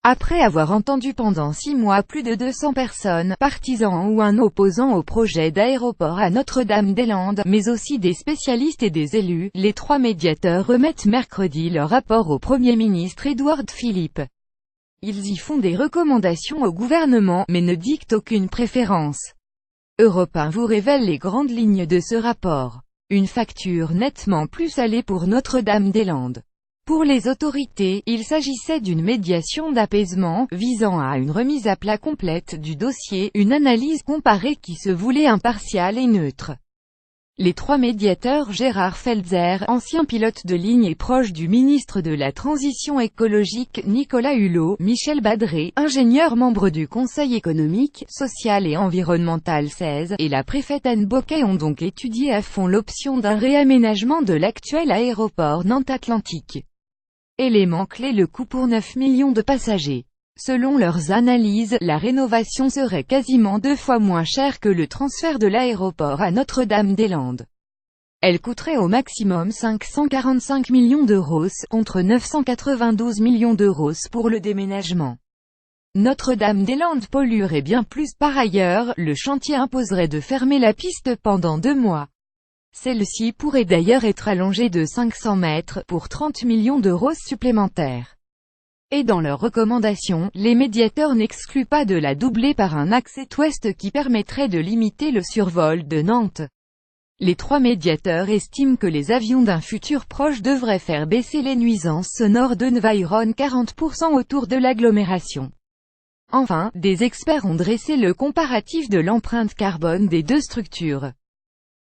Après avoir entendu pendant 6 mois plus de 200 personnes, partisans ou un opposant au projet d'aéroport à Notre-Dame-des-Landes, mais aussi des spécialistes et des élus, les 3 médiateurs remettent mercredi leur rapport au Premier ministre Édouard Philippe. Ils y font des recommandations au gouvernement, mais ne dictent aucune préférence. Europe 1 vous révèle les grandes lignes de ce rapport. Une facture nettement plus salée pour Notre-Dame-des-Landes. Pour les autorités, il s'agissait d'une médiation d'apaisement, visant à une remise à plat complète du dossier, une analyse comparée qui se voulait impartiale et neutre. Les 3 médiateurs Gérard Felzer, ancien pilote de ligne et proche du ministre de la Transition écologique Nicolas Hulot, Michel Badré, ingénieur membre du Conseil économique, social et environnemental 16, et la préfète Anne Bocquet ont donc étudié à fond l'option d'un réaménagement de l'actuel aéroport Nantes-Atlantique. Élément clé: le coût pour 9 millions de passagers. Selon leurs analyses, la rénovation serait quasiment 2 fois moins chère que le transfert de l'aéroport à Notre-Dame-des-Landes. Elle coûterait au maximum 545 millions d'euros, contre 992 millions d'euros pour le déménagement. Notre-Dame-des-Landes polluerait bien plus. Par ailleurs, le chantier imposerait de fermer la piste pendant 2 mois. Celle-ci pourrait d'ailleurs être allongée de 500 mètres, pour 30 millions d'euros supplémentaires. Et dans leurs recommandations, les médiateurs n'excluent pas de la doubler par un axe est-ouest qui permettrait de limiter le survol de Nantes. Les 3 médiateurs estiment que les avions d'un futur proche devraient faire baisser les nuisances sonores d'environ 40% autour de l'agglomération. Enfin, des experts ont dressé le comparatif de l'empreinte carbone des 2 structures.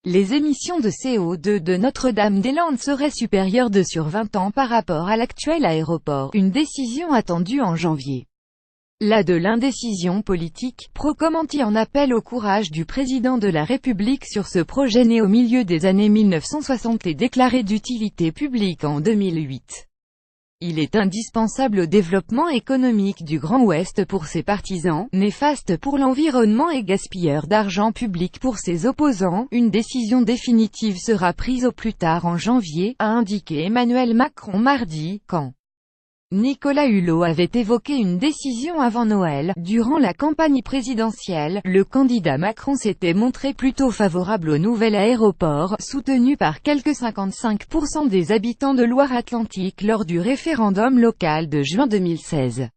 Les émissions de CO2 de Notre-Dame-des-Landes seraient supérieures sur 20 ans par rapport à l'actuel aéroport, une décision attendue en janvier. Là de l'indécision politique, Procommenti en appelle au courage du président de la République sur ce projet né au milieu des années 1960 et déclaré d'utilité publique en 2008. Il est indispensable au développement économique du Grand Ouest pour ses partisans, néfaste pour l'environnement et gaspilleur d'argent public pour ses opposants. Une décision définitive sera prise au plus tard en janvier, a indiqué Emmanuel Macron mardi, quand Nicolas Hulot avait évoqué une décision avant Noël. Durant la campagne présidentielle, le candidat Macron s'était montré plutôt favorable au nouvel aéroport, soutenu par quelque 55% des habitants de Loire-Atlantique lors du référendum local de juin 2016.